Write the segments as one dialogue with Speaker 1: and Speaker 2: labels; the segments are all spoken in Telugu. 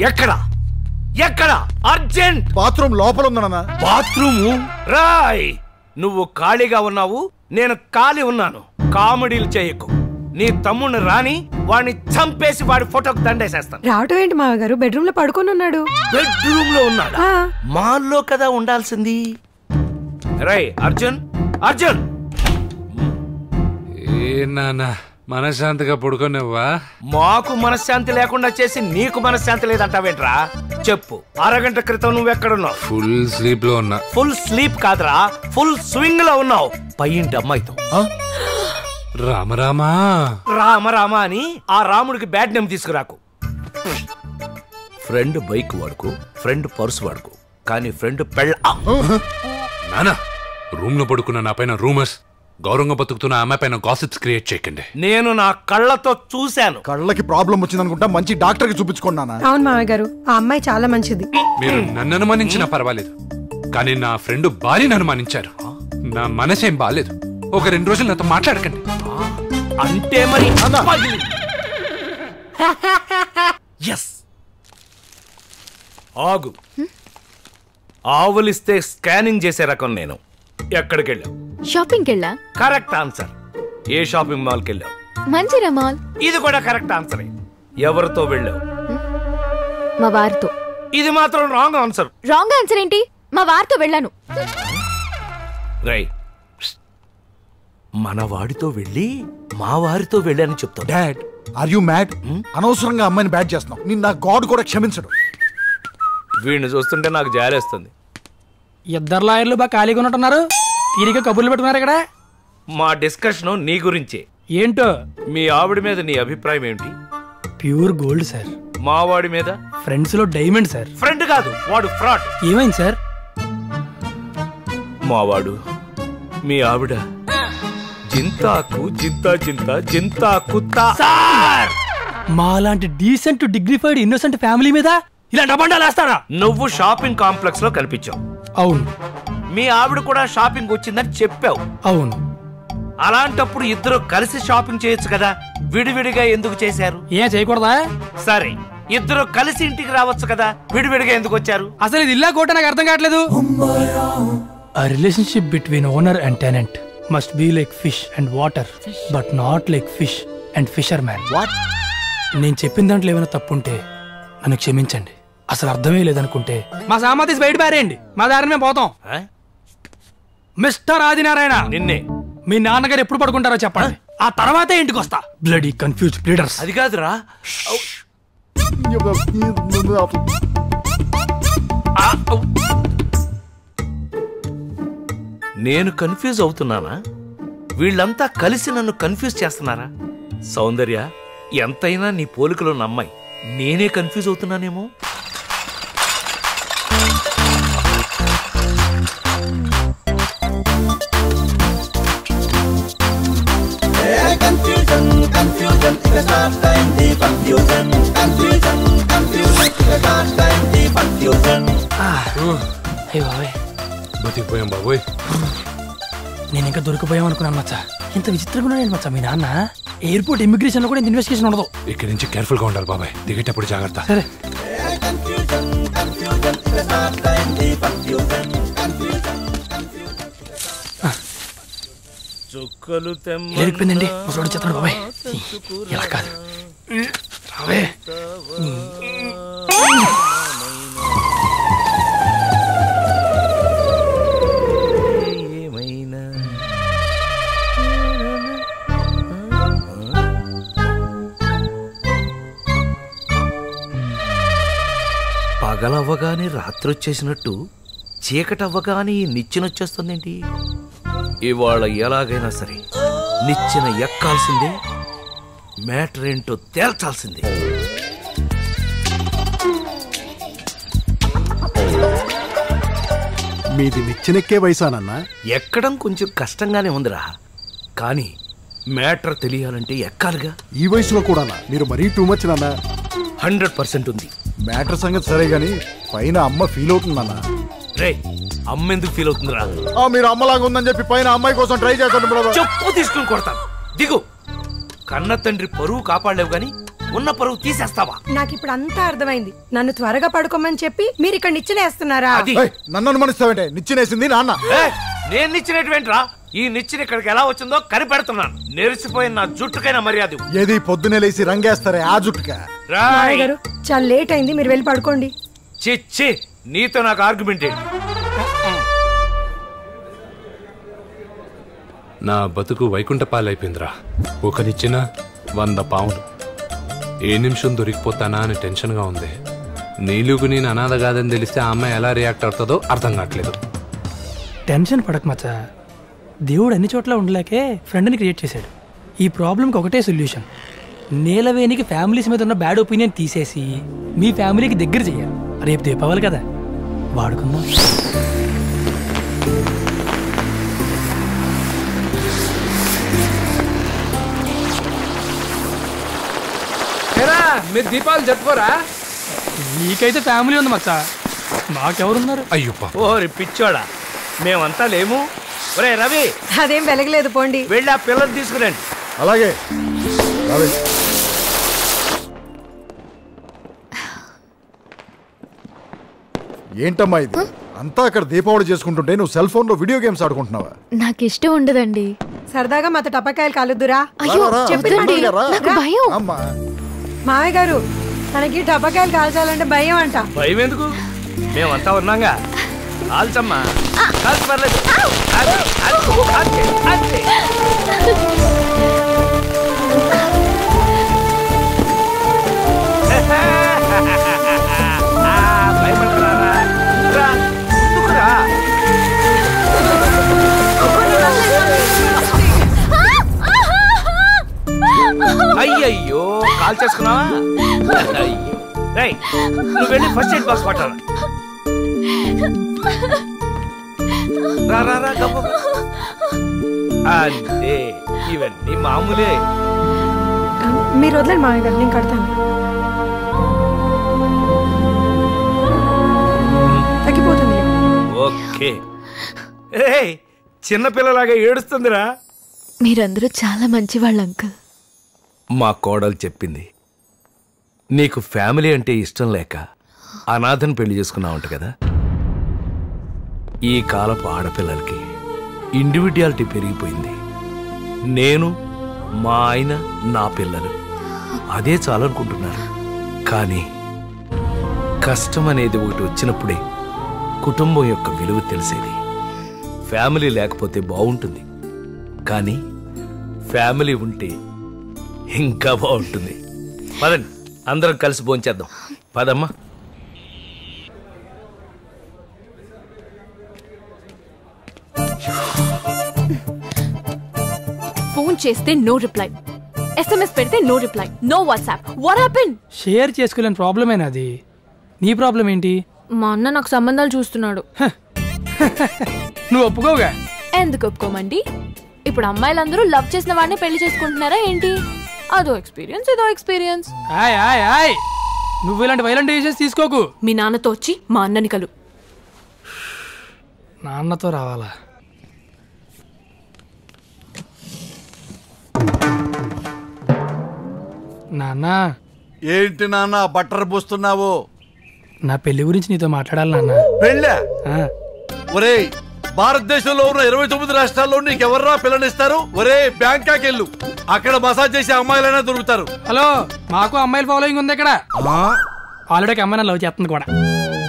Speaker 1: ఎక్కడ ఎక్కడ? అర్జెంట్.
Speaker 2: బాత్రూమ్ లోపల ఉంది నాన్న.
Speaker 1: బాత్రూము? రాయ్, నువ్వు ఖాళీగా ఉన్నావు, నేను ఖాళీ ఉన్నాను. కామెడీలు చేయకు. నీ తమ్ముడిని రాని, వాడిని చంపేసి వాడి ఫోటోకి దండేసేస్తాను.
Speaker 3: రావటం ఏంటి మామగారు? బెడ్రూమ్ లో పడుకొని ఉన్నాడు.
Speaker 1: బెడ్రూమ్ లో ఉన్నాడు? మాల్లో కదా ఉండాల్సింది. రాయ్ అర్జున్, అర్జున్.
Speaker 4: ఏ నాన్న మనశ్శాంతిగా పడుకోనివ్వా?
Speaker 1: మాకు మనశ్శాంతి లేకుండా చేసి నీకు మనశ్శాంతి లేదంటావేంట్రా? చెప్పు, అరగంట క్రితం నువ్వెక్కడున్నావు?
Speaker 4: ఫుల్ స్లీప్ లో ఉన్నా.
Speaker 1: ఫుల్ స్లీప్ కాదురా, ఫుల్ స్వింగ్ లో ఉన్నావు. పైంటి అమ్మాయితో.
Speaker 4: రామరామా
Speaker 1: రామరామా అని ఆ రాముడికి బ్యాడ్ నేమ్ తీసుకురాకు. ఫ్రెండ్ బైక్ వాడుకో, ఫ్రెండ్ పర్సు వాడుకో, కానీ ఫ్రెండ్ పెళ్ళ.
Speaker 4: నానా, రూమ్ లో పడుకున్న నా పైన రూమర్స్, గౌరవంగా బతుకుతున్న అమ్మాయి పైన గాసిప్స్ క్రియేట్ చేయకండి.
Speaker 1: నేను నా కళ్ళతో చూశాను.
Speaker 2: కళ్ళకి ప్రాబ్లం వచ్చిందనుకుంటా, మంచి డాక్టర్ కి చూపించుకున్నానా?
Speaker 3: అవును మామయ్య గారు, ఆ అమ్మాయి చాలా మంచిది.
Speaker 4: మీరు నన్ను అనుమానించినా పర్వాలేదు, కానీ నా ఫ్రెండ్ భార్యను అనుమానించారు. నా మనసేం బాలేదు. ఒక 2 రోజులు నాతో మాట్లాడకండి.
Speaker 1: అంటే మరి ఎస్. ఆగు. ఆవులిస్తే స్కానింగ్ చేసే రకం నేను. ఎక్కడికి వెళ్ళావు?
Speaker 5: షాపింగ్ కెళ్ళా.
Speaker 1: Correct answer. ఏ షాపింగ్ మాల్ కి వెళ్ళావు?
Speaker 5: మంచిరా మాల్.
Speaker 1: ఇది కూడా కరెక్ట్ ఆన్సర్. ఎవరితో వెళ్ళావు?
Speaker 5: మా వారితో.
Speaker 1: ఇది మాత్రం రాంగ్ ఆన్సర్.
Speaker 5: రాంగ్ ఆన్సర్ ఏంటి? మా వారితో వెళ్ళాను.
Speaker 1: రై, మన వాడితో వెళ్ళి మా వారితో వెళ్ళాను చెప్తావు.
Speaker 2: Dad, are you mad? అనవసరంగా అమ్మాయిని బ్యాడ్ చేస్తున్నావు. నిన్న గాడ్ కూడా క్షమించడు.
Speaker 1: వీడిని చూస్తుంటే నాకు జాలేస్తుంది.
Speaker 6: ఇద్దరు లాయర్లు బాగా ఖాళీగా ఉన్నట్టున్నారు. తీరిక కబుర్లు పెట్టుకున్నారు ఇక్కడ.
Speaker 1: మా డిస్కషన్ నీ గురించే.
Speaker 6: ఏంటో?
Speaker 1: మీ ఆవిడ మీద నీ అభిప్రాయం ఏంటి?
Speaker 6: Pure gold sir.
Speaker 1: మా వాడి మీద?
Speaker 6: ఫ్రెండ్స్ లో డైమండ్ సార్.
Speaker 1: ఫ్రెండ్ కాదు, వాడు ఫ్రాడ్.
Speaker 6: ఏమైంది సార్?
Speaker 1: మావాడు, మీ ఆవిడ జింతాకు జింతా జింతా జింతా కుత్తా.
Speaker 6: సార్, మాలాంటి డీసెంట్ డిగ్నిఫైడ్ ఇన్నోసెంట్ ఫ్యామిలీ మీద ఇలాంటి అబండాలు వేస్తారా?
Speaker 1: నువ్వు షాపింగ్ కాంప్లెక్స్ లో కనిపించావు.
Speaker 6: అవును.
Speaker 1: మీ ఆవిడ కూడా షాపింగ్ వచ్చిందని చెప్పావు.
Speaker 6: అవును.
Speaker 1: అలాంటప్పుడు ఇద్దరు కలిసి షాపింగ్ చేయొచ్చు కదా, విడివిడిగా ఎందుకు చేశారు?
Speaker 6: ఏం చేయకూడదా?
Speaker 1: సరే, ఇద్దరు కలిసి ఇంటికి రావచ్చు కదా, విడివిడిగా ఎందుకు వచ్చారు?
Speaker 6: అసలు ఇది ఇల్లా కోట నాకు అర్థం కావట్లేదు. A relationship between owner and tenant must be like fish and water, but not like fish and fisherman.
Speaker 2: What?
Speaker 6: నేను చెప్పిన దాంట్లో ఏమైనా తప్పుంటే నన్ను క్షమించండి. అసలు అర్థమే లేదనుకుంటే మా సామాధి బయట పారేయండి. మా దారిని మేము పోతాం. మిస్టర్ ఆదినారాయణ,
Speaker 1: నిన్నే.
Speaker 6: మీ నాన్నగారు ఎప్పుడు పడుకుంటారో చెప్పండి, ఆ తర్వాతే ఇంటికి వస్తా. Bloody confuse bleeders.
Speaker 1: అది కాదురా, నేను కన్ఫ్యూజ్ అవుతున్నానా? వీళ్ళంతా కలిసి నన్ను కన్ఫ్యూజ్ చేస్తున్నారా? సౌందర్య, ఎంతైనా నీ పోలికలో నమ్మాయి, నేనే కన్ఫ్యూజ్ అవుతున్నానేమో.
Speaker 4: బతికిపోయాం బాబోయ్.
Speaker 6: నేను ఇంకా దొరికిపోయాం అనుకున్నాను మచ్చా. ఇంత విచిత్రంగా ఉన్నాడు మచ్చా మీ నాన్న. ఎయిర్పోర్ట్ ఇమిగ్రేషన్ లో కూడా ఇంత ఇన్వెస్టిగేషన్ ఉండదు.
Speaker 4: ఇక్కడి నుంచి కేర్ఫుల్ గా ఉండాలి బాబాయ్, దిగేటప్పుడు జాగ్రత్త.
Speaker 6: సరే.
Speaker 1: చుక్కలు
Speaker 6: లేకపోయిందండి, ముసలోడు చెప్తాడు బాబాయ్. ఇలా కాదు, రావే.
Speaker 1: పగలవ్వగానే రాత్రి వచ్చేసినట్టు చీకటవ్వగానే ఈ నిచ్చెనొచ్చేస్తుందేంటి? ఇవాళ ఎలాగైనా సరే నిచ్చెన ఎక్కాల్సిందే, మ్యాటర్ ఏంటో తేల్చాల్సిందే.
Speaker 2: మీది నిచ్చెనెక్కే వయసానన్నా?
Speaker 1: ఎక్కడం కొంచెం కష్టంగానే ఉందిరా, కానీ మ్యాటర్ తెలియాలంటే ఎక్కాలిగా.
Speaker 2: ఈ వయసులో కూడా మీరు మరీ టూ మచ్ నాన్న.
Speaker 1: 100% ఉంది.
Speaker 2: మ్యాటర్ సంగతి సరే గాని పైన అమ్మ ఫీల్ అవుతుందన్నా.
Speaker 1: రే, అమ్మ ఎందుకు ఫీల్ అవుతుందిరా?
Speaker 2: మీరు అమ్మలాగా ఉందని చెప్పి పైన అమ్మాయి కోసం ట్రై చేస్తాను.
Speaker 1: చెప్పు తీసుకుని కొడతాను, దిగు. కన్న తండ్రి పరువు కాపాడలేవు గాని ఉన్న పరువు తీసేస్తావా?
Speaker 3: నాకు ఇప్పుడు అంతా అర్థమైంది. నన్ను త్వరగా పడుకోమని చెప్పి మీరు ఇక్కడ నిచ్చెనేస్తున్నారా?
Speaker 1: అది
Speaker 2: నన్ను అనుమానిస్తావంటే నిచ్చినేసింది నాన్న.
Speaker 1: నేను నిచ్చినటువంటిరా. ఈ నిచ్చిన ఇక్కడికి ఎలా వచ్చిందో కనిపెడుతున్నాను. నెరిసిపోయిన నా జుట్టుకైనా మర్యాద ఇవ్వు.
Speaker 2: ఏది పొద్దునే లేసి రంగేస్తారే ఆ జుట్టుగా?
Speaker 3: మామయ్య గారు చాలా లేట్ అయింది, మీరు వెళ్ళి పడుకోండి.
Speaker 1: చిచ్చి, నీతో నాకు ఆర్గ్యుమెంట్ ఏంటి?
Speaker 4: నా బతుకు వైకుంఠ పాలైపోయిందిరా. ఒకనిచ్చిన 100 పాములు. ఏ నిమిషం దొరికిపోతానా అని టెన్షన్గా ఉంది. నీలుగు నేను అనాథ కాదని తెలిస్తే ఆ అమ్మాయి ఎలా రియాక్ట్ అవుతుందో అర్థం కావట్లేదు.
Speaker 6: టెన్షన్ పడక మచ్చా. దేవుడు అన్ని చోట్ల ఉండలేకే ఫ్రెండ్ని క్రియేట్ చేశాడు. ఈ ప్రాబ్లంకి ఒకటే సొల్యూషన్. నేలవేనికి ఫ్యామిలీస్ మీద ఉన్న బ్యాడ్ ఒపీనియన్ తీసేసి మీ ఫ్యామిలీకి దగ్గర చెయ్యాలి. రేపు దీపావళి కదా, వాడుకుందాం.
Speaker 7: మీరు దీపాలు జరుపుకోరా?
Speaker 6: నీకైతే ఫ్యామిలీ ఉంది మచ్చా, మాకెవరున్నారు?
Speaker 4: అయ్యో
Speaker 1: ఓరి పిచ్చోడా, మేమంతా లేము. ఒరే రవి,
Speaker 3: అదేం వెలగలేదు, పోండి.
Speaker 1: వెళ్ళి ఆ పిల్లలు తీసుకురండి.
Speaker 2: అలాగే రవి. ఏంటమ్మా ఇది? అంతా అక్కడ దీపావళి చేసుకుంటుంటే నువ్వు సెల్ ఫోన్ లో వీడియో గేమ్స్ ఆడుకుంటున్నావా?
Speaker 5: నాకు ఇష్టం ఉండదండి.
Speaker 3: సరదాగా మాతో టపకాయలు కాలుద్దురా.
Speaker 5: అయ్యో చెప్పండి, నాకు భయం.
Speaker 2: అమ్మా
Speaker 3: మామయ్య గారు, మనకి టపకాయలు కాల్చాలంటే భయం అంట.
Speaker 1: భయం ఎందుకు? మేమంతా ఉన్నాగా. కాల్చమ్మా, కాల్చి పర్లేదు. అయ్యయ్యో, కాల్ చేసుకున్నావా? అయ్యో, నువ్వు వెళ్ళి ఫస్ట్ ఎయిడ్ బాక్స్ పట్టాలా? రా గబ్బు. అంతే, ఇవన్నీ మామూలే.
Speaker 3: మీరు వదలండి మామయ్య గారు, నేను కడతాను. తగ్గిపోతుంది.
Speaker 1: ఓకే. చిన్నపిల్లలాగా ఏడుస్తుందిరా.
Speaker 5: మీరందరూ చాలా మంచివాళ్ళు అంకుల్.
Speaker 1: మా కోడలు చెప్పింది, నీకు ఫ్యామిలీ అంటే ఇష్టం లేక అనాథను పెళ్లి చేసుకున్నావంట కదా. ఈ కాలపు ఆడపిల్లలకి ఇండివిడ్యువాలిటీ పెరిగిపోయింది. నేను, మా ఆయన, నా పిల్లలు అదే చాలనుకుంటున్నారు. కానీ కష్టం అనేది ఒకటి వచ్చినప్పుడే కుటుంబం యొక్క విలువ తెలిసేది. ఫ్యామిలీ లేకపోతే బాగుంటుంది, కానీ ఫ్యామిలీ ఉంటే ఇంకా బాగుంటుంది. పదండి, అందరం కలిసి భోంచేద్దాం. పదమ్మా.
Speaker 5: ఫోన్ చేస్తే నో రిప్లై, SMS పెడితే no reply, no WhatsApp. What happen?
Speaker 6: Share చేసుకోలేని ప్రాబ్లమేనా అది? నీ ప్రాబ్లం ఏంటి?
Speaker 5: మా అన్న నాకు సంబంధాలు చూస్తున్నాడు.
Speaker 6: నువ్వు ఒప్పుకోగా?
Speaker 5: ఎందుకు ఒప్పుకోమండి? ఇప్పుడు అమ్మాయిలందరూ లవ్ చేసిన వాడిని పెళ్లి చేసుకుంటున్నారా ఏంటి? అదో ఎక్స్పీరియన్స్, ఇదో ఎక్స్పీరియన్స్.
Speaker 6: నువ్వు ఇలాంటి వైలెంట్ డిసిషన్స్ తీసుకోకు.
Speaker 5: మీ నాన్నతో వచ్చి మా అన్నని కలు.
Speaker 6: నాన్నతో రావాలా? నాన్న.
Speaker 8: ఏంటి నాన్న బట్టర్ పోస్తున్నావు?
Speaker 6: నా పెళ్లి గురించి నీతో మాట్లాడాలి నాన్న.
Speaker 8: పెళ్ళా? ఒరేయ్, భారతదేశంలో ఉన్న 29 రాష్ట్రాల్లో నీకెవర్రా పిల్లనిస్తారు? ఒరే, బ్యాంకాక్ వెళ్ళు, అక్కడ మసాజ్ చేసే అమ్మాయిలైనా దొరుకుతారు.
Speaker 6: హలో, మాకు అమ్మాయిల ఫాలోయింగ్ ఉంది ఇక్కడ. ఆల్రెడీ అమ్మాయి లవ్ చేస్తుంది కూడా.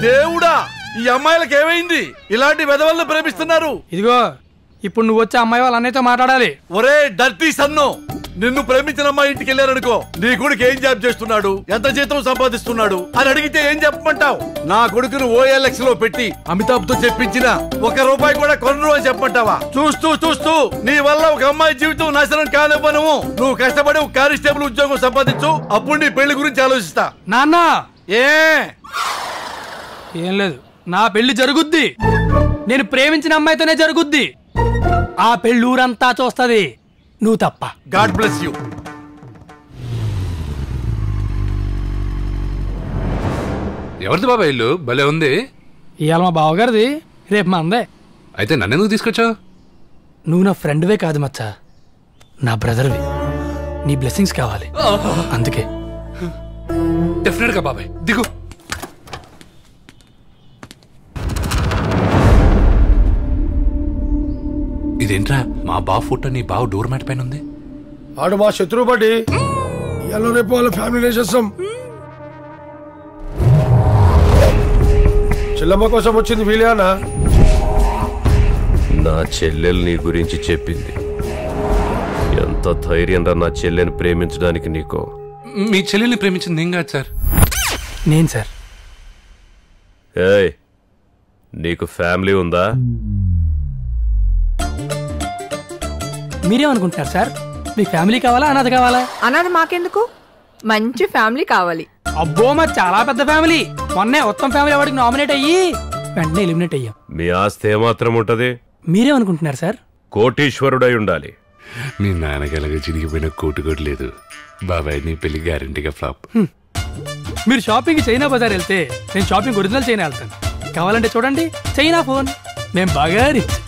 Speaker 8: దేవుడా, ఈ అమ్మాయిలకు ఏమైంది? ఇలాంటి వెధవలను ప్రేమిస్తున్నారు.
Speaker 6: ఇదిగో, ఇప్పుడు నువ్వు వచ్చే అమ్మాయి వాళ్ళ అన్నయ్యతో మాట్లాడాలి.
Speaker 8: ఒరే డర్టీ సన్ను, నిన్ను ప్రేమించిన అమ్మాయి ఇంటికి వెళ్ళారనుకో, నీ కొడుకు ఏం జాబ్ చేస్తున్నాడు, ఎంత జీతం సంపాదిస్తున్నాడు అని అడిగితే ఏం చెప్పమంటావు? నా కొడుకును OLX లో పెట్టి అమితాబ్ తో చెప్పించిన ₹1 కూడా కొనరు అని చెప్పమంటావా? చూస్తూ చూస్తూ నీ వల్ల ఒక అమ్మాయి జీవితం నాశనం కానివ్వను. నువ్వు కష్టపడి ఒక కానిస్టేబుల్ ఉద్యోగం సంపాదించు, అప్పుడు నీ పెళ్లి గురించి ఆలోచిస్తా.
Speaker 6: నాన్న
Speaker 8: ఏం
Speaker 6: లేదు, నా పెళ్లి జరుగుద్ది. నేను ప్రేమించిన అమ్మాయితోనే జరుగుద్ది. ఆ పెళ్లి ఊరంతా చూస్తది, నువ్వు తప్ప.
Speaker 8: God bless you.
Speaker 4: ఎవరిది బాబా ఇల్లు? భలే ఉంది.
Speaker 6: ఇవాళ మా బావగారిది, రేపు మా అందే.
Speaker 4: అయితే నన్నెందుకు తీసుకొచ్చావు?
Speaker 6: నువ్వు నా ఫ్రెండ్వే కాదు మచ్చా, నా బ్రదర్వి. నీ బ్లెస్సింగ్స్ కావాలి, అందుకే.
Speaker 4: డెఫినెట్ గా బాబాయ్ దిగు. ఇదేంట్రా మా బావ ఫోటో నీ బావ డోర్ మ్యాట్ పైన ఉంది?
Speaker 7: ఆడు మా శత్రువు బట్టి ఎలా రేపు వాళ్ళ ఫ్యామిలీ చేసేస్తాం. చెల్లమ్మ కోసం వచ్చింది వీలేనా?
Speaker 9: నా చెల్లెలు నీ గురించి చెప్పింది. ఎంత ధైర్యంగా నా చెల్లెని ప్రేమించడానికి నీకో?
Speaker 4: మీ చెల్లెల్ని ప్రేమించింది ఏం కాదు సార్.
Speaker 6: నేను సార్.
Speaker 9: ఏయ్, నీకు ఫ్యామిలీ ఉందా?
Speaker 6: మీరేమనుకుంటున్నారు సార్? మీకు ఫ్యామిలీ కావాలా అనాథ కావాలా?
Speaker 10: అనాథ మాకెందుకు, మంచి ఫ్యామిలీ కావాలి.
Speaker 6: అబ్బో మా చాలా పెద్ద ఫ్యామిలీ. మొన్నే ఉత్తమ ఫ్యామిలీ అవార్డుకి నామినేట్ అయ్యి వెంటనే ఎలిమినేట్ అయ్యాం.
Speaker 9: మీ ఆస్తి ఏమాత్రం ఉంటది?
Speaker 6: మీరేమనుకుంటున్నారు సార్?
Speaker 9: కోటీశ్వరుడై ఉండాలి.
Speaker 4: మీ నాన్నగలగా చిరిగిపోయిన కోటు లేదు బాబాయ్. నీ పెళ్లి గ్యారంటీగా ఫ్లాప్.
Speaker 6: మీరు షాపింగ్ చైనా బజార్ వెళ్తే నేను షాపింగ్ ఒరిజినల్ చైనా వెళ్తాను. కావాలంటే చూడండి చైనా ఫోన్. మేము బాగా రిచ్.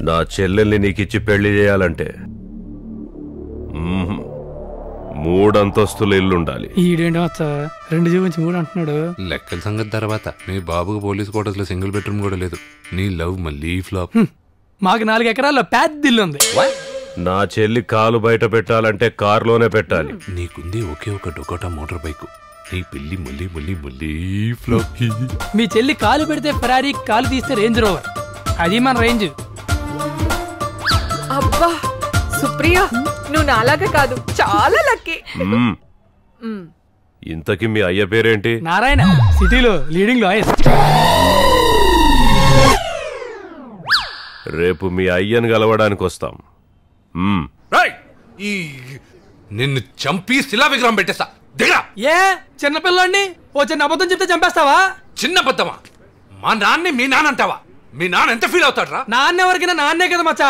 Speaker 9: నా చెల్లెల్ని నీకిచ్చి పెళ్లి చేయాలంటే 3 అంతస్తుల ఇల్లుండాలి.
Speaker 6: ఈడేంటో 2 చూపించి 3 అంటున్నాడు.
Speaker 4: లెక్కల సంగతి తర్వాత మీ బాబుకు పోలీస్ క్వార్టర్స్ లో సింగిల్ బెడ్రూమ్ కూడా లేదు. నీ లవ్ మళ్ళీ ఫ్లాప్.
Speaker 6: మాకు 4 ఎకరాల్లో పెద్ద ఇల్లు ఉంది.
Speaker 9: నా చెల్లి కాలు బయట పెట్టాలంటే కారులోనే పెట్టాలి.
Speaker 4: నీకుంది ఒకే ఒక డొకోటా మోటార్ బైక్. నీ పెళ్లి మళ్ళీ మళ్ళీ మళ్ళీ ఫ్లాప్.
Speaker 6: మీ చెల్లి కాలు పెడితే ఫెరారీ, కాలు తీస్తే రేంజ్ రోవర్. అది మన రేంజ్.
Speaker 10: అబ్బా సుప్రియ, నువ్వు నాలాగా కాదు, చాలా లక్కీ.
Speaker 9: ఇంతకీ మీ అయ్య పేరేంటి?
Speaker 6: నారాయణ. సిటీలో లీడింగ్ లాయర్.
Speaker 9: రేపు మీ అయ్యను కలవడానికి వస్తాం.
Speaker 4: నిన్ను చంపి శిలా విగ్రహం పెట్టేస్తా. దిగరా.
Speaker 6: ఏ చిన్నపిల్లాడిని ఓ చిన్న అబద్ధం చెప్తే చంపేస్తావా?
Speaker 4: చిన్న అబద్ధమా? మా నాన్నే మీ నాన్న అంటావా? మీ నాన్న ఎంత ఫీల్ అవుతాడ్రా?
Speaker 6: నాన్న ఎవరికైనా నాన్నే కదా మచ్చా.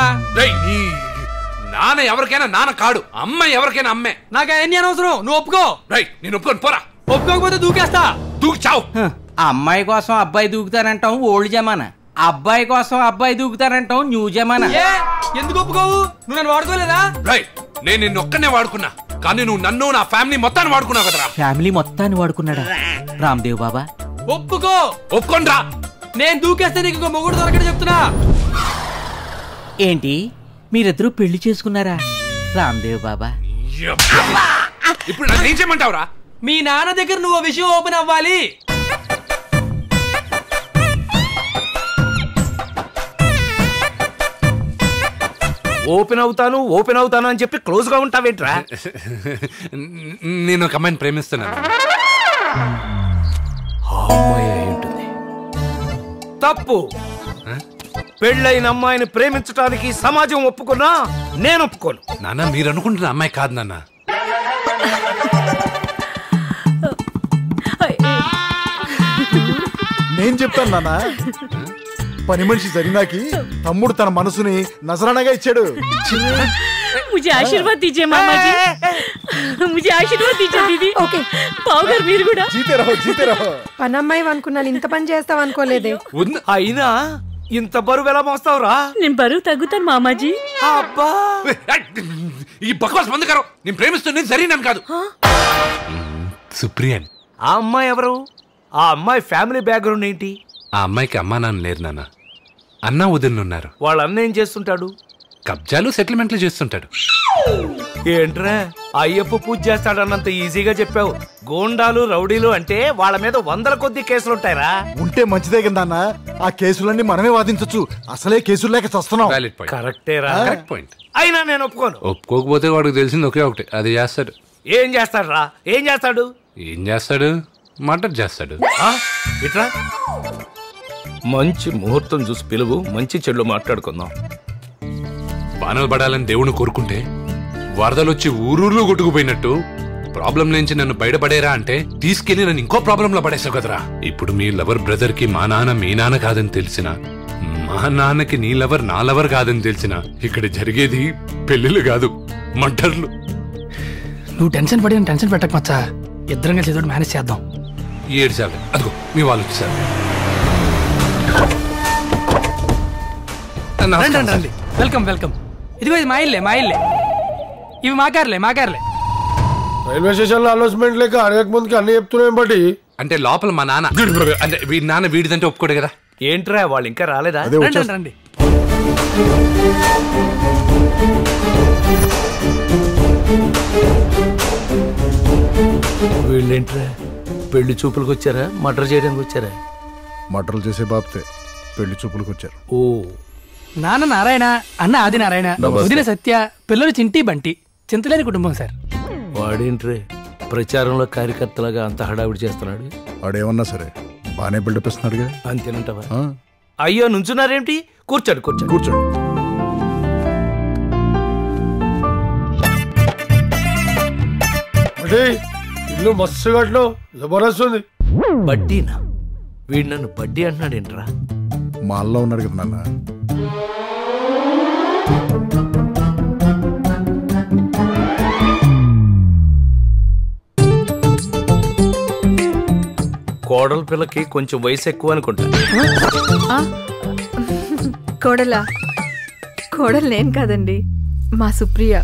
Speaker 4: నాన్న ఎవరికైనా నాన్న కాడు, అమ్మ ఎవరికైనా అమ్మే.
Speaker 6: నాకు అవన్నీ అనవసరం, నువ్వు ఒప్పుకో.
Speaker 4: నేను ఒప్పుకొని పోరా.
Speaker 6: ఒప్పుకోకపోతే దూకేస్తా.
Speaker 4: దూకి చావు.
Speaker 11: అమ్మాయి కోసం అబ్బాయి దూకుతారంటాం ఓల్డ్ జమానా, అబ్బాయి కోసం అబ్బాయి దూకుతారంటాం న్యూ జమానా.
Speaker 6: ఎందుకు ఒప్పుకోవు? నువ్వు నన్ను వాడుకోలేదా?
Speaker 4: నేను నిన్ను ఒక్కనే వాడుకున్నా, కానీ నువ్వు నన్ను నా ఫ్యామిలీ మొత్తాన్ని వాడుకున్నావు కదరా.
Speaker 11: ఫ్యామిలీ మొత్తాన్ని వాడుకున్నాడా రామ్దేవ్ బాబా?
Speaker 6: ఒప్పుకో.
Speaker 4: ఒప్పుకోండ్రా.
Speaker 6: నేను దూకేస్తే నీకు ఇంకో మొగుడు దొరకడు చెప్తున్నా.
Speaker 11: ఏంటి మీరిద్దరూ పెళ్లి చేసుకున్నారా రామ్దేవ్ బాబా?
Speaker 4: ఇప్పుడు నన్ను ఏం చేయమంటావురా?
Speaker 6: మీ నాన్న దగ్గర నువ్వు విషయం ఓపెన్ అవ్వాలి.
Speaker 1: ఓపెన్ అవుతాను అని చెప్పి క్లోజ్ గా ఉంటావేంట్రా?
Speaker 4: నేను ఒక అమ్మాయిని ప్రేమిస్తున్నాను.
Speaker 1: తప్పు. పెళ్ళైన అమ్మాయిని ప్రేమించడానికి సమాజం ఒప్పుకున్నా నేను ఒప్పుకోను.
Speaker 4: నాన్న మీరు అనుకుంటున్న అమ్మాయి కాదు నాన్న.
Speaker 2: నేను చెప్తాను నాన్న. పని మనిషి జరిగినాకి తమ్ముడు తన మనసుని నజరానగా ఇచ్చాడు.
Speaker 12: मुझे आशीर्वाद दीजिए मामा जी, मुझे आशीर्वाद दीजिए दीदी.
Speaker 3: ఓకే
Speaker 12: బావగారు మీరు కూడా
Speaker 2: జీతే రహో.
Speaker 3: పనమ్మాయి అనుకున్నాను, ఇంత పని చేస్తావు అనుకోలేదే.
Speaker 1: అయినా ఇంత బరువు ఎలా మోస్తావురా?
Speaker 12: నేను బరువు తగ్గుతాను మామాజీ.
Speaker 1: అబ్బా
Speaker 4: ఈ బక్వాస్ బంద్ కరో. నేను ప్రేమిస్తున్నది జరిగినాను కాదు, సుప్రియన్.
Speaker 1: ఆ అమ్మాయి ఎవరు? ఆ అమ్మాయి ఫ్యామిలీ బ్యాక్గ్రౌండ్ ఏంటి?
Speaker 4: ఆ అమ్మాయికి అమ్మా నాన్న లేరు నాన్న, అన్న వదిలినున్నారు.
Speaker 1: వాళ్ళ అన్న ఏం చేస్తుంటాడు?
Speaker 4: కబ్జాలు సెటిల్మెంట్లు చేస్తుంటాడు.
Speaker 1: ఏంట్రా అయ్యప్ప పూజ చేస్తాడన్నంత ఈజీగా చెప్పావు. గోండాలు రౌడీలు అంటే వాళ్ళ మీద 100 కొద్ది కేసులుంటాయిరా.
Speaker 2: ఉంటే మంచిదే కదా అన్న. ఆ కేసులన్నీ మనమే వాదించచ్చు. అసలే కేసులు లేక చస్తున్నాం.
Speaker 1: కరెక్టేరా.
Speaker 4: Correct point.
Speaker 1: అయినా నేను ఒప్పుకోను.
Speaker 4: ఒప్పుకోకపోతే వాడికి తెలిసింది ఒకే ఒకటి, అది చేస్తాడు.
Speaker 1: ఏం చేస్తాడురా? ఏం చేస్తాడు?
Speaker 4: ఏం చేస్తాడు? మర్డర్ చేస్తాడు.
Speaker 1: ఇట్రా మంచి ముహూర్తం చూసి పిలువు, మంచి చెడు మాట్లాడుకుందాం.
Speaker 4: బాణాలు పడాలని దేవుని కోరుకుంటే వరదలొచ్చి ఊరూర్లో కొట్టుకుపోయినట్టు ప్రాబ్లం నుంచి నన్ను బయటపడేరా అంటే తీసుకెళ్లి నన్ను ఇంకో ప్రాబ్లంలో పడేసావు కదరా. ఇప్పుడు మీ లవర్ బ్రదర్ కి మా నాన్న మీ నాన్న కాదని తెలిసిన, మా నాన్నకి నీ లవర్ నా లవర్ కాదని తెలిసిన, ఇక్కడ జరిగేది పెళ్లిళ్ళు కాదు మర్డర్లు.
Speaker 6: నువ్వు టెన్షన్ పెట్టక మచ్చా. ఇద్దరం కలిసి ఏదో మేనేజ్ చేద్దాం.
Speaker 4: ఏడ్చాలి. అదిగో మీ వాళ్ళు వచ్చేసారు.
Speaker 6: రండి. వెల్కమ్. ఇదిగో ఇది మా ఇల్లే. ఇవి మా కార్లే.
Speaker 7: రైల్వే స్టేషన్ లో అనౌన్స్మెంట్ లేక అడగక ముందుకి అన్ని చెప్తున్నాం బట్టి
Speaker 4: అంటే లోపల మా నాన్న అంటే వీడి నాన్న వీడిదంటే ఒప్పుకోడు కదా.
Speaker 1: ఏంట్రా వాళ్ళు ఇంకా రాలేదా?
Speaker 6: రండి.
Speaker 1: వీళ్ళేంట్రా పెళ్లి చూపులకు వచ్చారా మర్డర్ చేయడానికి వచ్చారా?
Speaker 2: మర్డర్లు చేసే బాబతే పెళ్లి చూపులకు వచ్చారు.
Speaker 1: ఓ
Speaker 6: నాన్న నారాయణ, అన్న ఆది నారాయణ, వదిన సత్య, పిల్లలు చింటి బంటి, చింతలేని కుటుంబం సార్.
Speaker 1: వాడేంట్రే ప్రచారంలో కార్యకర్తలాగా అంత హడావిడి చేస్తున్నాడు?
Speaker 2: వాడేమన్నా సరే బానే బిల్డప్ ఇస్తున్నాడుగా.
Speaker 1: అంతేనంటావా? అయ్యో నుంచున్నారేంటి? కూర్చోండి కూర్చోండి
Speaker 2: కూర్చోండి.
Speaker 7: ఇల్లు మస్తు గట్లో జబర్దస్త్ ఉంది.
Speaker 1: బడ్డీనా? వీడు నన్ను బడ్డీ అంటున్నాడు ఏంట్రా?
Speaker 2: మా అల్లో ఉన్నాడు కదా నాన్న.
Speaker 1: కోడల పిల్లకి కొంచెం వయసు ఎక్కువ అనుకుంటా.
Speaker 10: కోడలా? కోడలు నేను కాదండి, మా సుప్రియ.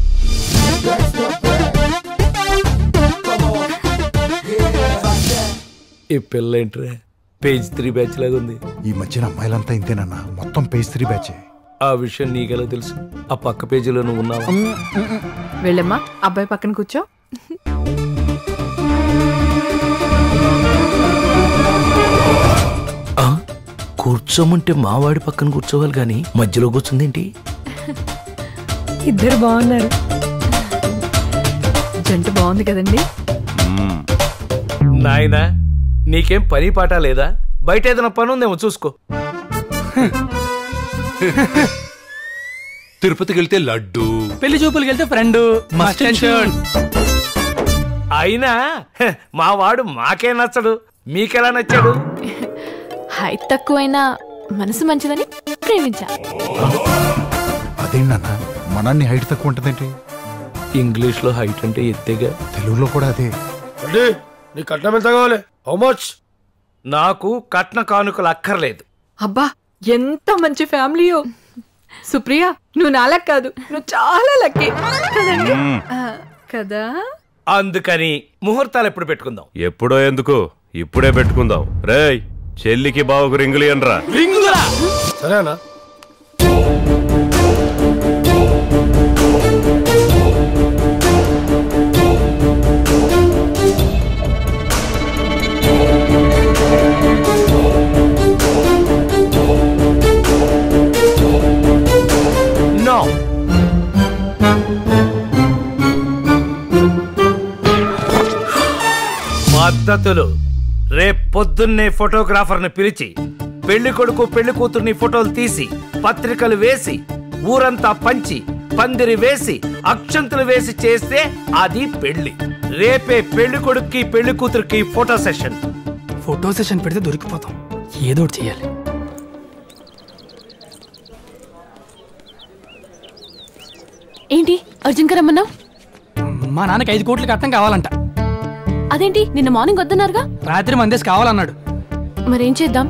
Speaker 1: ఈ పిల్ల ఏంట్రా పేజ్ 3 బ్యాచ్ లాగా ఉంది.
Speaker 2: ఈ మధ్యన అమ్మాయిలంతా ఇంతేనన్నా, మొత్తం పేజ్ 3 బ్యాచ్.
Speaker 1: ఆ విషయం నీకెలా తెలుసు? ఆ పక్క పేజీలో నువ్వు ఉన్నావా?
Speaker 10: వెళ్ళమ్మా, అబ్బాయి పక్కన కూర్చో.
Speaker 1: కూర్చోమంటే మావాడి పక్కన కూర్చోవాలి గాని మధ్యలో కూర్చుందేంటి?
Speaker 3: ఇద్దరు బాగున్నారు.
Speaker 10: జంట బాగుంది కదండి.
Speaker 1: నాయనా నీకేం పని పాట లేదా? బయట ఏదైనా పని ఉందేమో చూసుకో.
Speaker 4: తిరుపతికి వెళ్తే లడ్డు,
Speaker 6: పెళ్లి చూపులకి వెళ్తే ఫ్రెండ్,
Speaker 1: అయినా మా వాడు మాకే నచ్చడు, మీకెలా నచ్చాడు?
Speaker 5: హైట్ తక్కువైనా మనసు మంచిదని ప్రేమించా.
Speaker 2: అదేంటన్నా మనాన్ని హైట్ తక్కువ ఉంటుందేంటి?
Speaker 1: ఇంగ్లీష్ లో హైట్ అంటే ఎత్తేగా,
Speaker 2: తెలుగులో కూడా అదే.
Speaker 7: నీ కట్నం ఎంత కావాలి? How much?
Speaker 1: నాకు కట్న కానుకలు అక్కర్లేదు.
Speaker 10: అబ్బా ఎంత మంచి ఫ్యామిలీయో. సుప్రియ నువ్వు నాలా కాదు, నువ్వు చాలా లక్కీ కదండి. కదా
Speaker 1: అందుకని ముహూర్తాలు ఎప్పుడు పెట్టుకుందాం?
Speaker 9: ఎప్పుడో ఎందుకు, ఇప్పుడే పెట్టుకుందాం. రేయ్ చెల్లికి బావకు రింగులు అనరా.
Speaker 1: రింగులా?
Speaker 7: సరేనా?
Speaker 1: నో. పద్ధతులు. రేపొద్దున్నే ఫోటోగ్రాఫర్ని పిలిచి పెళ్లి కొడుకు పెళ్లి కూతుర్ని ఫోటోలు తీసి పత్రికలు వేసి ఊరంతా పంచి పందిరి వేసి అక్షంతులు వేసి చేస్తే అది పెళ్లి. రేపే పెళ్లి కొడుక్కి పెళ్లి కూతురికి ఫోటో సెషన్.
Speaker 6: ఫోటో సెషన్ పెడితే దొరికిపోతాం, ఏదో ఒకటి చేయాలి.
Speaker 5: ఏంటి అర్జున్ రమ్మన్నావు?
Speaker 6: మా నాన్నకి 5 కోట్లు కట్నం కావాలంట.
Speaker 5: అదేంటి నిన్న మార్నింగ్ వద్దన్నారుగా?
Speaker 6: రాత్రి మందేసి కావాలన్నాడు.
Speaker 5: మరేం చేద్దాం?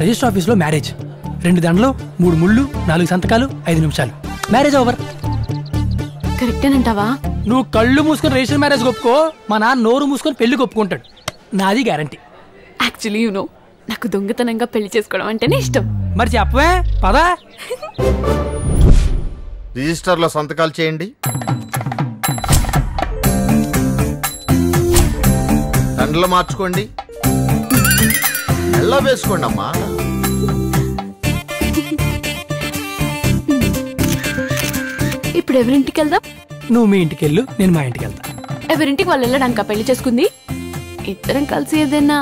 Speaker 6: రిజిస్టర్ ఆఫీస్ లో మ్యారేజ్, 2 దండలు 3 ముళ్ళు 4 సంతకాలు 5 నిమిషాలు, మ్యారేజ్ ఓవర్.
Speaker 5: కరెక్టేనంటావా?
Speaker 6: నువ్వు కళ్ళు మూసుకొని రిజిస్టర్ మ్యారేజ్ ఒప్పుకో, మా నాన్న నోరు మూసుకొని పెళ్లికి ఒప్పుకుంటాడు. నాది గ్యారంటీ.
Speaker 5: యాక్చువల్లీ యు నో నాకు దొంగతనంగా పెళ్లి చేసుకోవడం అంటేనే ఇష్టం.
Speaker 6: మరి చెప్పవే పదా.
Speaker 13: రిజిస్టర్ లో సంతకాలు చేయండి. దండలు మార్చుకోండి, మెల్ల వేసుకోండి అమ్మా.
Speaker 5: ఇప్పుడు ఎవరింటికి వెళ్దాం?
Speaker 6: నువ్వు మీ ఇంటికి వెళ్ళు, నేను మా ఇంటికి వెళ్తా.
Speaker 5: ఎవరింటికి వాళ్ళు వెళ్ళడానికి పెళ్లి చేసుకుంది? ఇద్దరం కలిసి ఏదైనా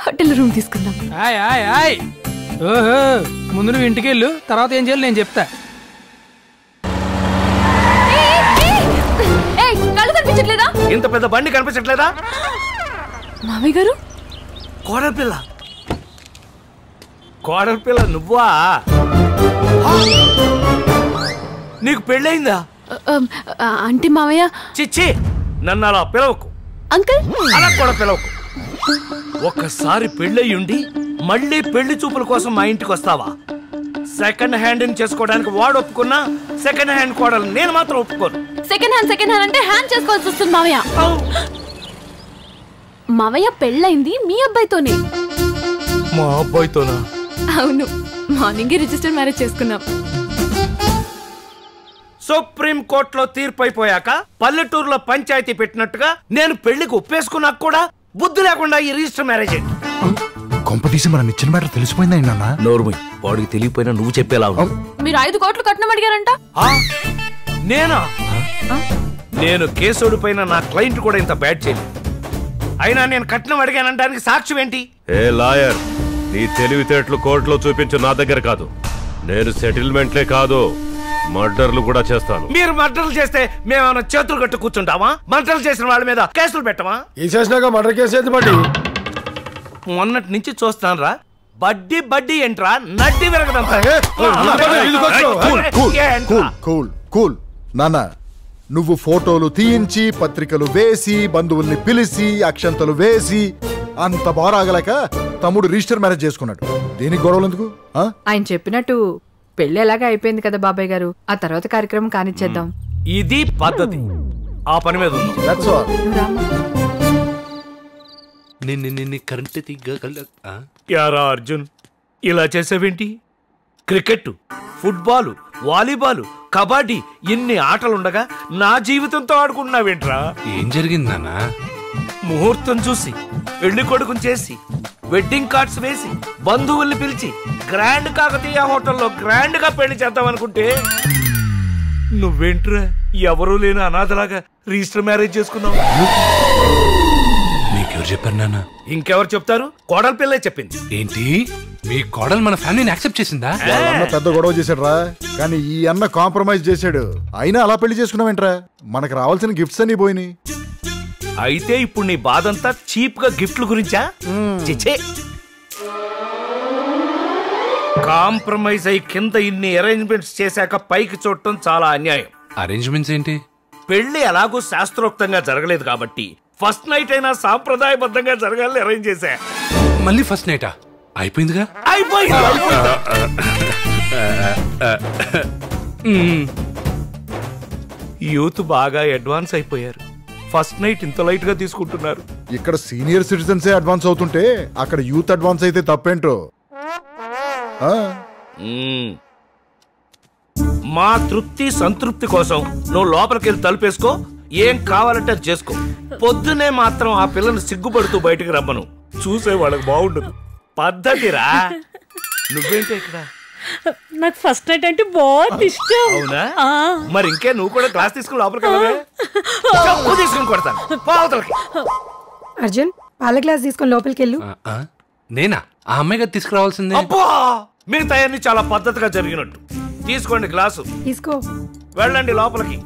Speaker 5: హోటల్ రూమ్ తీసుకుందాం.
Speaker 6: ఓహో, ముందు నువ్వు ఇంటికి వెళ్ళు, తర్వాత ఏం చేయాలి నేను చెప్తా.
Speaker 5: కనిపించట్లేదా?
Speaker 1: ఇంత పెద్ద బండి కనిపించట్లేదా?
Speaker 5: మామయ్య గారు,
Speaker 1: కోడపిల్ల కోడపిల్ల నువ్వా? నీకు పెళ్ళయిందా?
Speaker 5: అంటే మామయ్య.
Speaker 1: చిచ్చి నన్ను అలా పిలవకు
Speaker 5: అంకుల్.
Speaker 1: అలా కూడా పిలవకు. ఒక్కసారి పెళ్ళయ్యుండి మళ్ళీ పెళ్లి చూపుల కోసం మా ఇంటికి వస్తావా? సెకండ్ హ్యాండ్ చేసుకోవడానికి వాడు ఒప్పుకున్నా సెకండ్ హ్యాండ్ కోడలు నేను మాత్రం ఒప్పుకోను.
Speaker 5: సెకండ్ హ్యాండ్ అంటే హ్యాండ్ చేసుకోవాల్సి వస్తుంది మావయ్య. మావయ్య పెళ్ళైంది మీ అబ్బాయితోనే.
Speaker 1: మా అబ్బాయితోనా?
Speaker 5: అవును, మార్నింగ్ రిజిస్టర్ మ్యారేజ్ చేసుకున్నాం.
Speaker 1: సుప్రీం కోర్టులో తీర్పు అయిపోయాక పల్లెటూరులో పంచాయతీ పెట్టినట్టుగా నేను పెళ్లికి ఒప్పేసుకున్నాక కూడా బుద్ధి లేకుండా ఈ రిజిస్టర్ మ్యారేజ్ ఏంటి?
Speaker 2: కొంపతీసి మన నిచ్చిన మ్యాటర్ తెలిసిపోయిందా నాన్న?
Speaker 1: నోర్మై, వాడికి తెలియపోయినా నువ్వు చెప్పేలా ఉన్నావు.
Speaker 5: మీరు 5 కోట్లు కట్నం అడిగారంట.
Speaker 1: నేనా? నేను కేసుడి పైన నా క్లయింట్ కూడా ఇంత బ్యాడ్ చేయలేదు. అయినా నేను కట్నం అడిగానంటానికి సాక్ష్యం ఏంటి?
Speaker 9: ఏ లాయర్, నీ తెలివితేటలు కోర్టులో చూపించు, నా దగ్గర కాదు. నేను సెటిల్మెంట్లే కాదు, మర్డర్లు కూడా చేస్తాను.
Speaker 1: మీరు మర్డర్లు చేస్తే మేమేమైనా చేతులు కట్టు కూర్చుంటామా? మర్డర్లు చేసిన వాళ్ళ మీద కేసులు పెట్టమా?
Speaker 7: మర్డర్ కేసు ఏంటి బడ్డీ?
Speaker 1: మొన్నటి నుంచి చూస్తాను రా, బడ్డీ బడ్డీ ఏంట్రా, నడ్డి విరగదంతా.
Speaker 2: కూల్ నాన్న, నువ్వు ఫోటోలు తీయించి పత్రికలు వేసి బంధువుల్ని పిలిచి అక్షంతలు వేసి అంత బారాగలేక తమ్ముడు రిజిస్టర్ మ్యారేజ్ చేసుకున్నాడు. దీనికి గొడవలు ఎందుకు?
Speaker 10: ఆయన చెప్పినట్టు పెళ్లి ఎలాగా అయిపోయింది కదా బాబాయ్ గారు, ఆ తర్వాత కార్యక్రమం కానిచ్చేద్దాం.
Speaker 1: ఇది పద్ధతి. ఆ పని మీద యారా అర్జున్, ఇలా చేసావేంటి? క్రికెట్, ఫుట్బాల్, వాలీబాల్, కబడ్డీ ఇన్ని ఆటలుండగా నా జీవితంతో ఆడుకుంటున్నావేంట్రా?
Speaker 4: ఏం జరిగింది నాన్న?
Speaker 1: ముహూర్తం చూసి పెళ్లి కొడుకుని చేసి వెడ్డింగ్ కార్డ్స్ వేసి బంధువుల్ని పిలిచి గ్రాండ్ కాకతీయ హోటల్లో గ్రాండ్ గా పెళ్లి చేద్దామనుకుంటే నువ్వేంట్రా ఎవరూ లేని అనాథలాగా రిజిస్టర్ మ్యారేజ్ చేసుకున్నావు.
Speaker 4: నీకెవరు చెప్పారు నాన్న?
Speaker 1: ఇంకెవరు చెప్తారు? కోడల పిల్లే చెప్పింది.
Speaker 4: ఏంటి, మీ కోడలు మన ఫ్యామిలీని యాక్సెప్ట్ చేసిందా?
Speaker 2: అన్న పెద్ద గొడవ చేశాడు రా, కానీ ఈ అన్న కాంప్రమైజ్ చేశాడు. అయినా అలా పెళ్లి చేసుకున్నావేంట్రా? మనకు రావాల్సిన గిఫ్ట్స్ అన్ని పోయినాయి.
Speaker 1: అయితే ఇప్పుడు నీ బాధంతా చీప్ గా గిఫ్ట్ల గురించా? చిచే, కాంప్రమైజ్ అయి కింద ఇన్ని అరేంజ్మెంట్స్ చేశాక పైకి చూడటం చాలా అన్యాయం.
Speaker 4: అరేంజ్మెంట్స్ ఏంటి?
Speaker 1: పెళ్లి ఎలాగో శాస్త్రోక్తంగా జరగలేదు కాబట్టి ఫస్ట్ నైట్ అయినా సాంప్రదాయబద్ధంగా జరగాలని అరేంజ్ చేశా.
Speaker 4: మళ్ళీ ఫస్ట్ నైటా? అయిపోయిందిగా.
Speaker 1: యూత్ బాగా అడ్వాన్స్ అయిపోయారు. ఫస్ట్ నైట్ ఇంత లైట్ గా తీసుకుంటున్నారు.
Speaker 2: ఇక్కడ సీనియర్ సిటిజన్సే అడ్వాన్స్ అవుతుంటే అక్కడ యూత్ అడ్వాన్స్ అయితే తప్పేంటో.
Speaker 1: మా తృప్తి సంతృప్తి కోసం నువ్వు లోపలికి వెళ్ళి తలుపేసుకో, ఏం కావాలంటే అది చేసుకో. పొద్దునే మాత్రం ఆ పిల్లని సిగ్గుపడుతూ బయటికి రమ్మను, చూసే వాళ్ళకి బాగుండదు. పద్ధతిరా. నువ్వేంటి ఇక్కడ?
Speaker 12: నాకు ఫస్ట్ నైట్ అంటే బాగా ఇష్టం.
Speaker 1: అవునా? మరి ఇంకే నువ్వు కూడా క్లాస్ తీసుకుని లోపలికి వెళ్ళవే? తీసుకుని కొడతాను.
Speaker 3: అర్జున్, పాల గ్లాస్ తీసుకొని లోపలికి వెళ్ళు.
Speaker 4: నేనా? ఆ అమ్మాయి గారు తీసుకురావాల్సిందే.
Speaker 1: అబ్బా, మిగతా అన్ని చాలా పద్ధతిగా జరిగినట్టు. తీసుకోండి గ్లాసు,
Speaker 3: తీసుకో.
Speaker 1: వెళ్ళండి లోపలికి.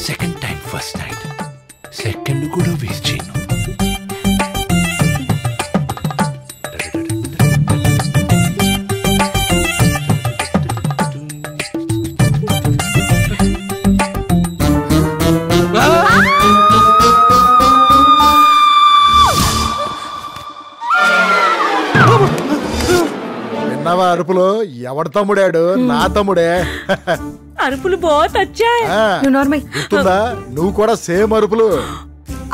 Speaker 4: Second time first night, second కూడా వేస్ట్ చేయను.
Speaker 2: విన్నావా అరుపులో? ఎవడు తమ్ముడాడు? నా తమ్ముడే.
Speaker 12: అరుపులు బాగా వచ్చాయి.
Speaker 2: గుర్తుందా? నువ్వు కూడా సేమ్ అరుపులు.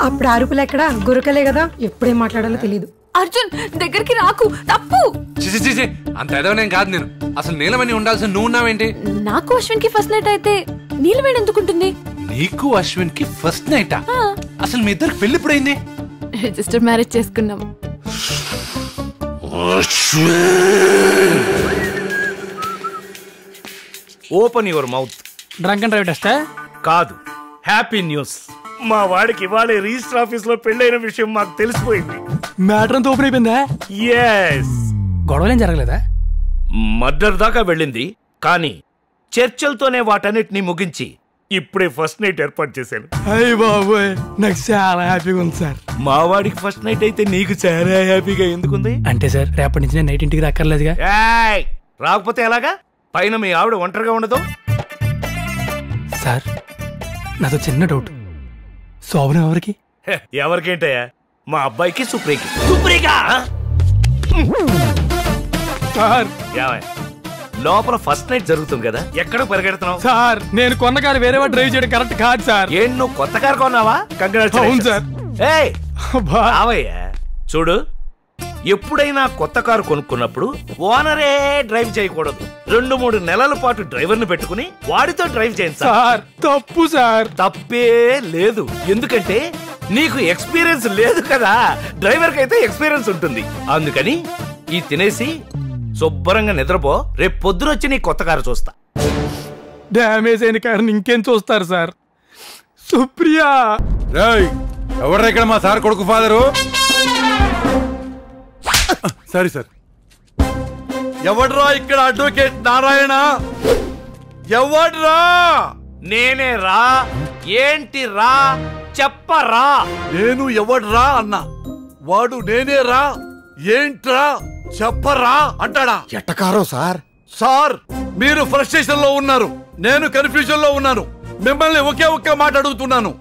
Speaker 3: అప్పుడు అరుపులు ఎక్కడ? గురకలే కదా, ఎప్పుడేం మాట్లాడాలో తెలియదు.
Speaker 5: అర్జున్ దగ్గరికి రాకు, తప్పు.
Speaker 4: అంత ఎదవనేం కాదు నేను. అసలు నీలమని ఉండాల్సిన నువ్వు ఉన్నావేంటి?
Speaker 5: నాకు అశ్విన్ కి ఫస్ట్ నైట్ అయితే నీలవేణి ఎందుకుంటుంది?
Speaker 4: నీకు అశ్విన్ కి ఫస్ట్ నైటా? అసలు మీ ఇద్దరికి పెళ్లి ఎప్పుడైంది?
Speaker 5: రిజిస్టర్ మ్యారేజ్ చేసుకున్నాం.
Speaker 1: Open your mouth.
Speaker 6: Drunk and drive టెస్టా?
Speaker 1: కాదు, హ్యాపీ న్యూస్. మా వాడికి ఇవాళ రిజిస్టర్ ఆఫీస్ లో పెళ్ళైన విషయం మాకు తెలిసిపోయింది.
Speaker 6: మ్యాటర్ అంతా ఓపెన్ అయిపోయిందా?
Speaker 1: ఎస్.
Speaker 6: గొడవలేం జరగలేదా?
Speaker 1: మర్డర్ దాకా వెళ్ళింది, కానీ చర్చలతోనే వాటన్నిటిని ముగించి ఇప్పుడే ఫస్ట్ నైట్ ఏర్పాటు చేశాను.
Speaker 6: అయ్య బాబోయ్, నాకు చాలా హ్యాపీగా ఉంది సార్.
Speaker 1: మా వాడికి ఫస్ట్ నైట్ అయితే నీకు చాలా హ్యాపీగా ఎందుకుంది?
Speaker 6: అంటే సార్ రేపటి నుంచి నేను నైట్ ఇంటికి దక్కర్లేదుగా.
Speaker 1: రాకపోతే ఎలాగా? పైన మీ ఆవిడ ఒంటరిగా ఉండదు.
Speaker 6: సార్ నాతో చిన్న డౌట్, శోభనం ఎవరికి?
Speaker 1: ఎవరికేంటయ్యా? మా అబ్బాయికి సుప్రీకి. సుప్రీగా
Speaker 6: సార్
Speaker 1: లోపల ఫస్ట్ నైట్ జరుగుతుంది కదా, ఎక్కడ పరిగెడుతున్నావు?
Speaker 6: సార్ నేను కొన్న కారు వేరే వాడు డ్రైవ్ చేయడం కరెక్ట్ కాదు సార్.
Speaker 1: ఏం నువ్వు కొత్త కారు కొన్నావా?
Speaker 6: అవును సార్.
Speaker 1: అవయ్యా చూడు, ఎప్పుడైనా కొత్త కారు కొనుక్కున్నప్పుడు ఓనరే డ్రైవ్ చేయకూడదు. 2-3 నెలల పాటు డ్రైవర్ని పెట్టుకుని వాడితో డ్రైవ్ చేయండి
Speaker 6: సార్. తప్పు సార్.
Speaker 1: తప్పే లేదు, ఎందుకంటే నీకు ఎక్స్పీరియన్స్ లేదు కదా. డ్రైవర్ కైతే ఎక్స్పీరియన్స్ ఉంటుంది. అందుకని ఈ తినేసి శుభ్రంగా నిద్రపో. రేపు పొద్దునొచ్చి నీ కొత్త కారు చూస్తా.
Speaker 6: డ్యామేజ్ అయిన కారుని ఇంకేం చూస్తారు సార్? సుప్రియా.
Speaker 8: ఎవడ్రా ఇక్కడ మా సార్ కొడుకు ఫాదరు? Sorry sir. ఎవడ్రా ఇక్కడ అడ్వకేట్ నారాయణ? ఎవడ్రా?
Speaker 1: నేనే రా. ఏంటి రా? చెప్పరా.
Speaker 8: నేను ఎవడ్రా అన్నా, వాడు నేనే రా ఏంట్రా చెప్పరా అంటాడా?
Speaker 2: ఎట్టకారో సార్.
Speaker 8: సార్ మీరు ఫ్రస్ట్రేషన్ లో ఉన్నారు, నేను కన్ఫ్యూజన్ లో ఉన్నాను. మిమ్మల్ని ఒకే ఒక్క మాట అడుగుతున్నాను.